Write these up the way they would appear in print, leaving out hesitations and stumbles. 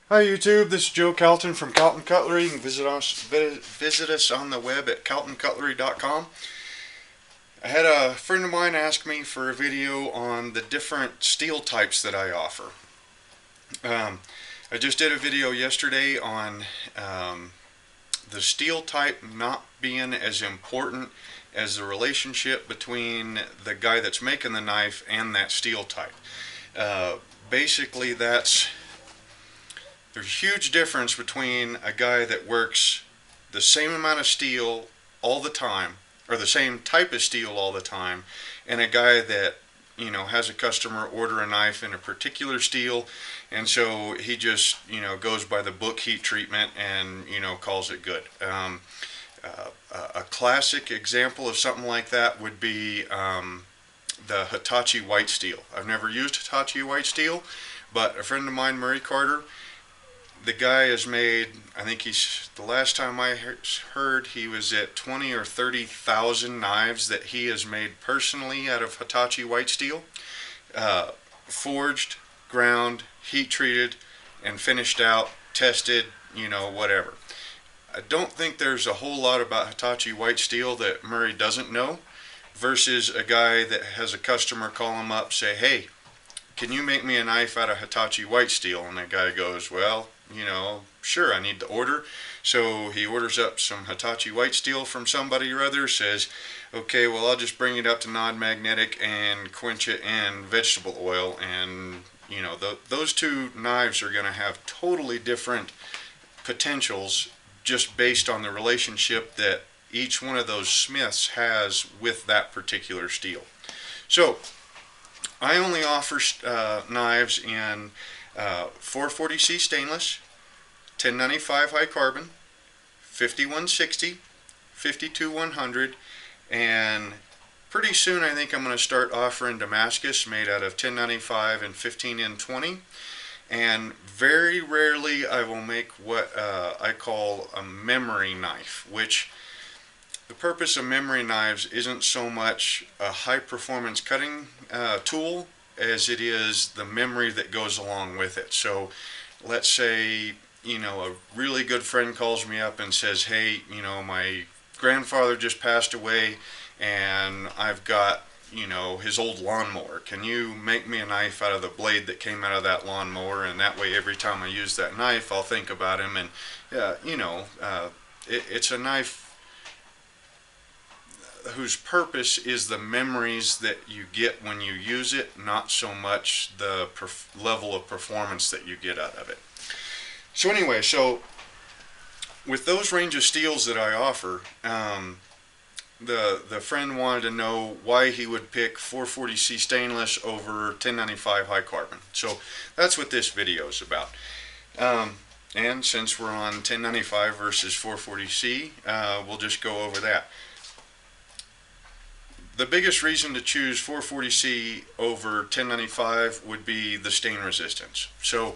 Hi YouTube, this is Joe Calton from Calton Cutlery. You can visit us on the web at caltoncutlery.com. I had a friend of mine ask me for a video on the different steel types that I offer. Um, I just did a video yesterday on the steel type not being as important as the relationship between the guy that's making the knife and that steel type. Basically, there's a huge difference between a guy that works the same amount of steel all the time, or the same type of steel all the time, and a guy that has a customer order a knife in a particular steel, and so he just goes by the book heat treatment and calls it good. A classic example of something like that would be the Hitachi white steel. I've never used Hitachi white steel, but a friend of mine, Murray Carter, the guy has made, I think the last time I heard, he was at 20 or 30,000 knives that he has made personally out of Hitachi white steel, forged, ground, heat treated, and finished out, tested, whatever. I don't think there's a whole lot about Hitachi white steel that Murray doesn't know, versus a guy that has a customer call him up, say, hey, can you make me a knife out of Hitachi white steel? And that guy goes, well, sure, I need the order. So he orders up some Hitachi white steel from somebody or other, says, okay, well, I'll just bring it up to non-magnetic and quench it in vegetable oil. And, those two knives are going to have totally different potentials just based on the relationship that each one of those smiths has with that particular steel. So I only offer knives in 440C stainless, 1095 high carbon, 5160, 52100, and pretty soon I think I'm going to start offering Damascus made out of 1095 and 15N20. And very rarely I will make what I call a memory knife, which the purpose of memory knives isn't so much a high performance cutting tool as it is the memory that goes along with it. So let's say a really good friend calls me up and says, hey, my grandfather just passed away and I've got his old lawnmower. Can you make me a knife out of the blade that came out of that lawnmower? And that way every time I use that knife I'll think about him. And it's a knife whose purpose is the memories that you get when you use it, not so much the level of performance that you get out of it. So anyway, with those range of steels that I offer, the friend wanted to know why he would pick 440C stainless over 1095 high carbon. So that's what this video is about. And since we're on 1095 versus 440C, we'll just go over that. The biggest reason to choose 440C over 1095 would be the stain resistance. So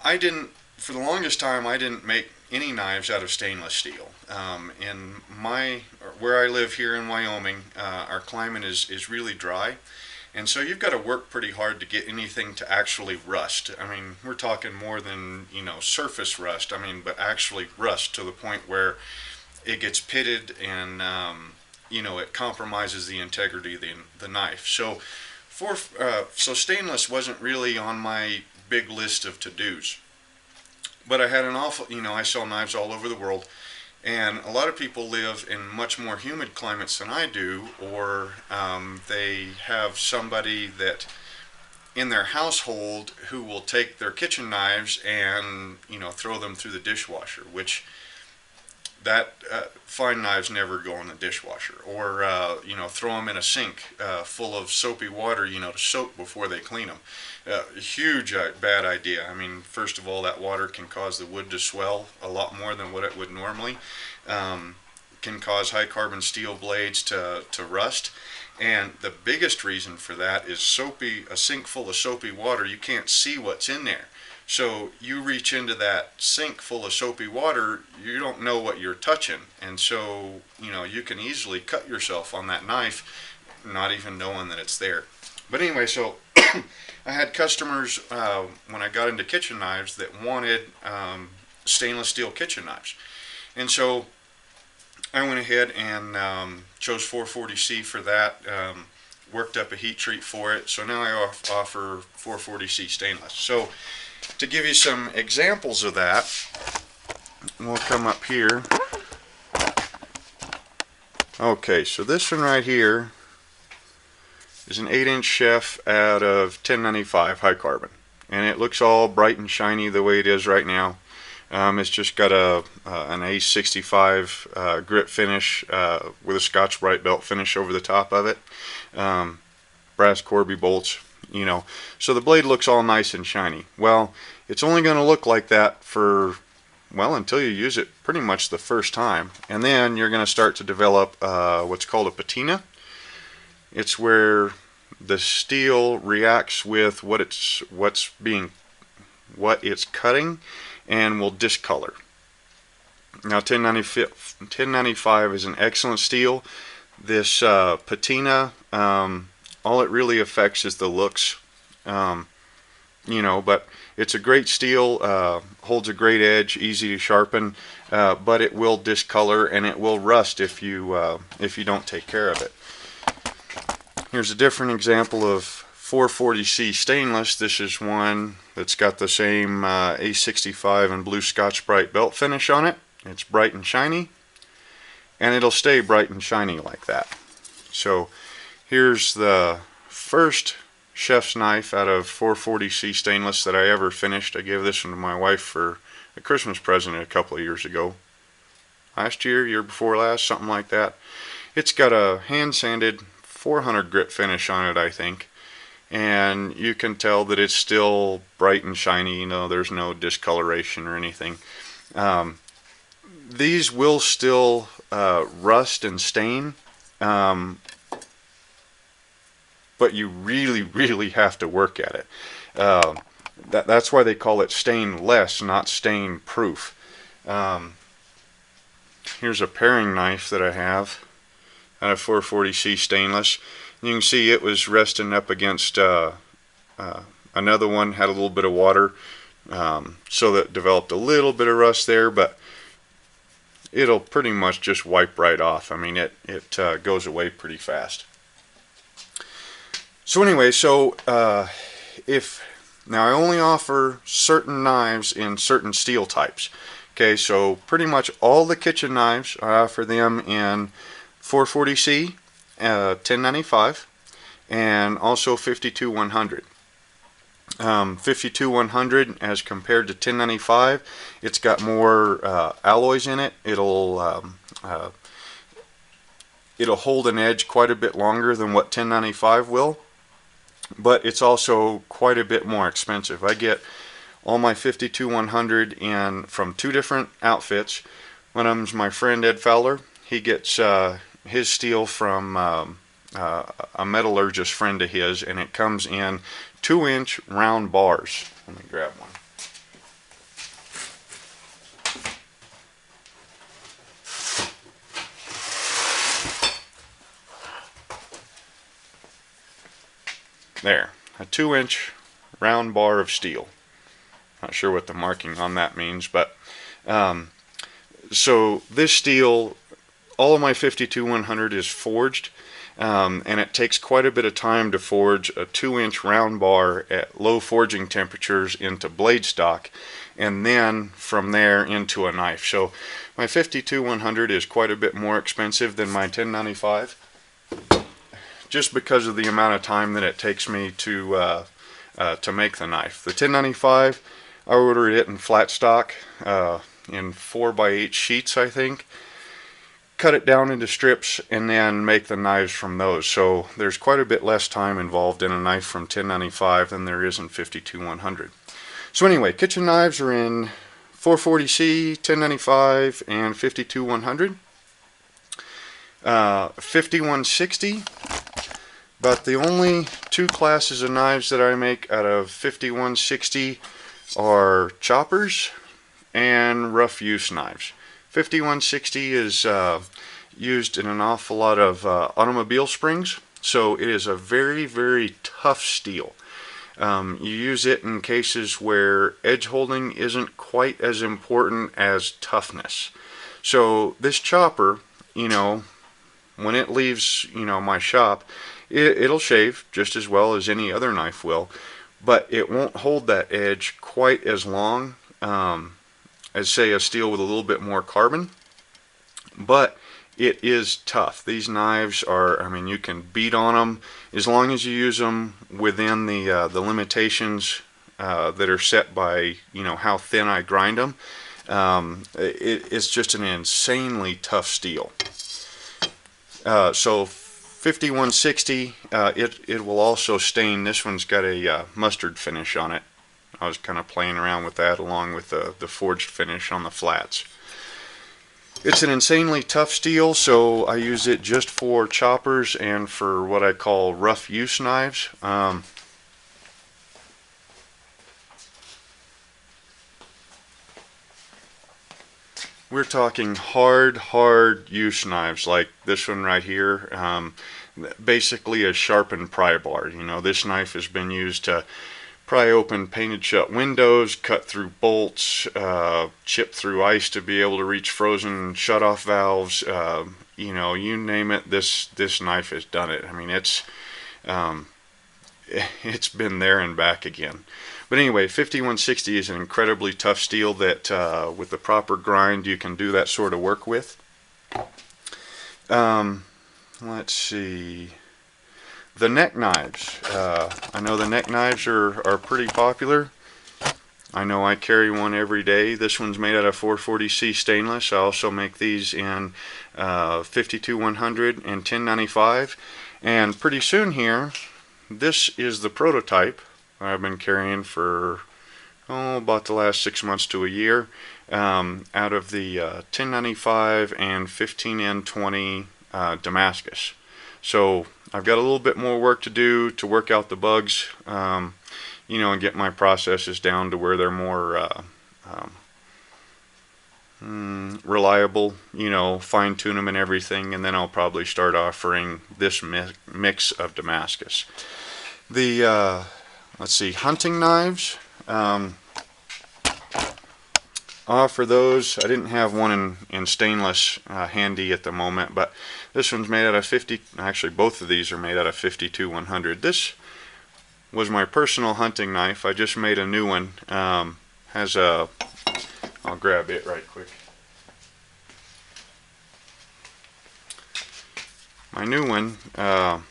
for the longest time, I didn't make any knives out of stainless steel. Where I live here in Wyoming, our climate is really dry. And so you've got to work pretty hard to get anything to actually rust. I mean, we're talking more than, surface rust. But actually rust to the point where it gets pitted and it compromises the integrity of the knife. So stainless wasn't really on my big list of to-dos. But I had I sell knives all over the world, and a lot of people live in much more humid climates than I do, or they have somebody that in their household who will take their kitchen knives and throw them through the dishwasher, which that fine knives never go in the dishwasher, or throw them in a sink full of soapy water to soak before they clean them. Huge bad idea. First of all, that water can cause the wood to swell a lot more than what it would normally. Can cause high carbon steel blades to rust, and the biggest reason for that is a sink full of soapy water. You can't see what's in there. So you reach into that sink full of soapy water, you don't know what you're touching, and so you can easily cut yourself on that knife not even knowing that it's there. But anyway, so I had customers when I got into kitchen knives that wanted stainless steel kitchen knives. And so I went ahead and chose 440C for that, worked up a heat treat for it. So now I offer 440C stainless. So to give you some examples of that, we'll come up here. Okay, so this one right here is an 8-inch chef out of 1095 high carbon, and it looks all bright and shiny the way it is right now. It's just got an A65 grit finish with a Scotch-Brite belt finish over the top of it. Brass Corby bolts, you know. So the blade looks all nice and shiny. Well, it's only going to look like that for, well, until you use it pretty much the first time. And then you're going to start to develop what's called a patina. It's where the steel reacts with what it's cutting and will discolor. Now 1095 is an excellent steel. This patina, all it really affects is the looks, you know, but it's a great steel, holds a great edge, easy to sharpen, but it will discolor and it will rust if you don't take care of it. Here's a different example of 440C stainless. This is one that's got the same A65 and blue Scotch-Brite belt finish on it. It's bright and shiny, and it'll stay bright and shiny like that. So here's the first chef's knife out of 440C stainless that I ever finished. I gave this one to my wife for a Christmas present a couple of years ago. Last year, year before last, something like that. It's got a hand-sanded 400 grit finish on it, I think. And you can tell that it's still bright and shiny, you know, there's no discoloration or anything. These will still rust and stain, but you really have to work at it. That's why they call it stainless, not stain proof. Here's a paring knife that I have out of 440C stainless. You can see it was resting up against another one, had a little bit of water, so that developed a little bit of rust there, but it'll pretty much just wipe right off. I mean, it goes away pretty fast. So anyway, now I only offer certain knives in certain steel types. Okay, so pretty much all the kitchen knives, I offer them in 440C, 1095, and also 52100. 52100 as compared to 1095, it's got more alloys in it. It'll hold an edge quite a bit longer than what 1095 will, but it's also quite a bit more expensive. I get all my 52100 in from two different outfits. One of them's my friend Ed Fowler. He gets his steel from a metallurgist friend of his, and it comes in 2-inch round bars. Let me grab one. There, a 2-inch round bar of steel. Not sure what the marking on that means, but so this steel, all of my 52100 is forged, and it takes quite a bit of time to forge a 2-inch round bar at low forging temperatures into blade stock, and then from there into a knife. So my 52100 is quite a bit more expensive than my 1095, just because of the amount of time that it takes me to make the knife. The 1095, I ordered it in flat stock, in 4x8 sheets, I think. Cut it down into strips and then make the knives from those. So there's quite a bit less time involved in a knife from 1095 than there is in 52100. So anyway, kitchen knives are in 440C, 1095, and 52100. 5160, but the only two classes of knives that I make out of 5160 are choppers and rough use knives. 5160 is used in an awful lot of automobile springs, So it is a very, very tough steel. You use it in cases where edge holding isn't quite as important as toughness. So this chopper, you know, when it leaves, you know, my shop, it'll shave just as well as any other knife will, but it won't hold that edge quite as long as, say, a steel with a little bit more carbon. But it is tough. These knives are, I mean, you can beat on them as long as you use them within the limitations that are set by, you know, how thin I grind them. It's just an insanely tough steel. So 5160, it will also stain. This one's got a mustard finish on it. I was kind of playing around with that along with the forged finish on the flats. It's an insanely tough steel, so I use it just for choppers and for what I call rough use knives. We're talking hard use knives like this one right here. Basically a sharpened pry bar. You know, this knife has been used to pry open painted shut windows, cut through bolts, chip through ice to be able to reach frozen shut-off valves. You know, you name it, this knife has done it. I mean, it's been there and back again. But anyway, 5160 is an incredibly tough steel that with the proper grind you can do that sort of work with. Let's see. The neck knives. I know the neck knives are pretty popular. I know I carry one every day. This one's made out of 440C stainless. I also make these in 52-100 and 1095. And pretty soon here, this is the prototype I've been carrying for about the last 6 months to a year, out of the 1095 and 15N20 Damascus. So I've got a little bit more work to do to work out the bugs, you know, and get my processes down to where they're more reliable, you know, fine tune them and everything, and then I'll probably start offering this mix of Damascus. The, let's see, hunting knives. For those, I didn't have one in stainless handy at the moment, but this one's made out of actually both of these are made out of 52-100. This was my personal hunting knife. I just made a new one. Has a, I'll grab it right quick. My new one, I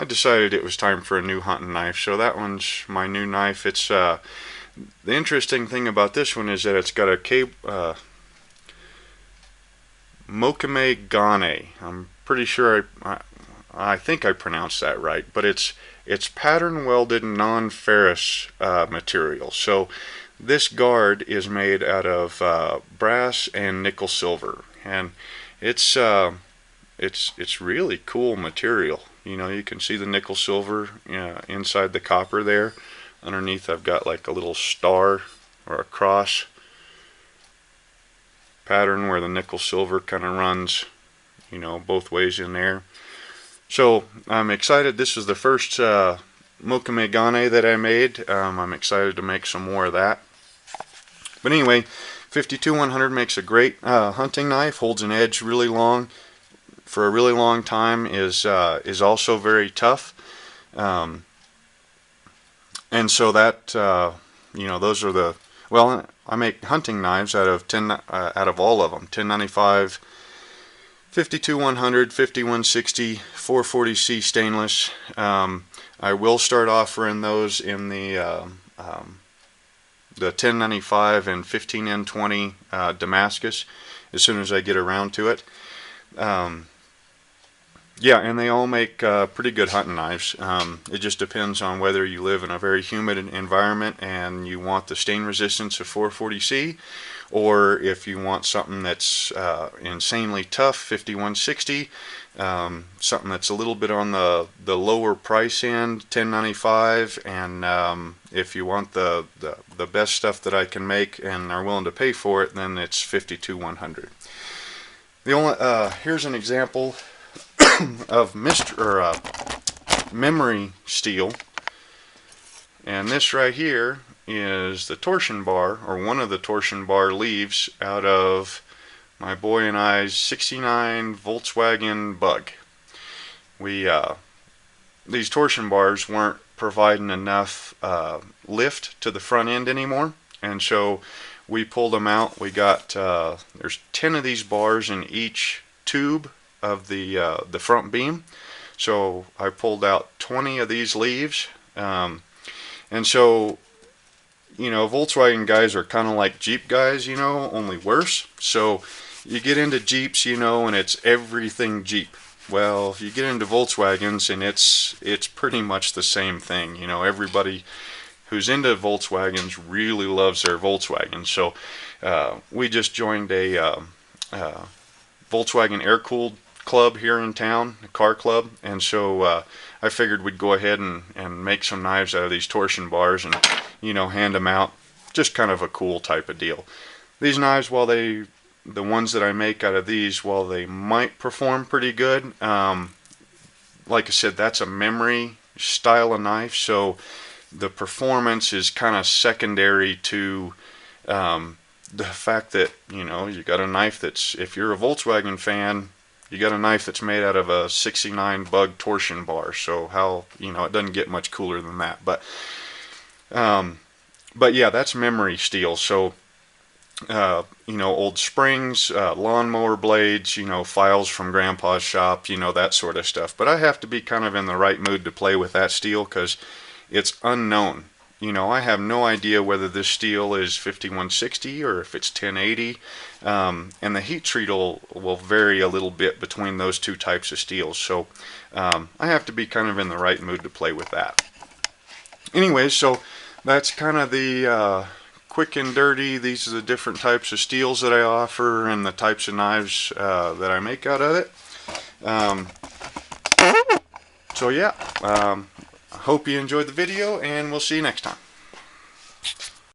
decided it was time for a new hunting knife, so that one's my new knife. It's the interesting thing about this one is that it's got a Mokame Gane. I'm pretty sure I think I pronounced that right, but it's pattern welded non-ferrous material. So this guard is made out of brass and nickel silver, and it's really cool material. You know, you can see the nickel silver inside the copper there. Underneath I've got like a little star or a cross pattern where the nickel silver kind of runs, you know, both ways in there. So I'm excited. This is the first Mokame Gane that I made. I'm excited to make some more of that. But anyway, 52-100 makes a great hunting knife, holds an edge really long for a really long time, is also very tough. And so that, you know, those are the, well, I make hunting knives out of all of them, 1095, 52-100, 5160, 440C stainless. I will start offering those in the 1095 and 15N20 Damascus as soon as I get around to it. Yeah, and they all make pretty good hunting knives. It just depends on whether you live in a very humid environment and you want the stain resistance of 440C, or if you want something that's insanely tough, 5160, something that's a little bit on the lower price end, 1095, and if you want the best stuff that I can make and are willing to pay for it, then it's 52-100. The only here's an example of memory steel, and this right here is the torsion bar, or one of the torsion bar leaves out of my boy and I's '69 Volkswagen Bug. These torsion bars weren't providing enough lift to the front end anymore, and so we pulled them out. We got there's 10 of these bars in each tube of the front beam, so I pulled out 20 of these leaves, and so, you know, Volkswagen guys are kind of like Jeep guys, you know, only worse. So you get into Jeeps, you know, and it's everything Jeep. Well, if you get into Volkswagens, and it's pretty much the same thing. You know, everybody who's into Volkswagens really loves their Volkswagen. So we just joined a Volkswagen air-cooled club here in town, a car club, and so I figured we'd go ahead and make some knives out of these torsion bars and, you know, hand them out. Just kind of a cool type of deal. These knives, while the ones that I make out of these, while they might perform pretty good, like I said, that's a memory style of knife, so the performance is kind of secondary to the fact that, you know, you got a knife that's, if you're a Volkswagen fan, you got a knife that's made out of a '69 Bug torsion bar. So how, you know, it doesn't get much cooler than that. But yeah, that's memory steel. So you know, old springs, lawnmower blades, you know, files from Grandpa's shop, you know, that sort of stuff. But I have to be kind of in the right mood to play with that steel because it's unknown. You know, I have no idea whether this steel is 5160 or if it's 1080, and the heat treat will vary a little bit between those two types of steels. So I have to be kind of in the right mood to play with that. Anyways, so that's kind of the quick and dirty. These are the different types of steels that I offer and the types of knives that I make out of it. So yeah, I hope you enjoyed the video, and we'll see you next time.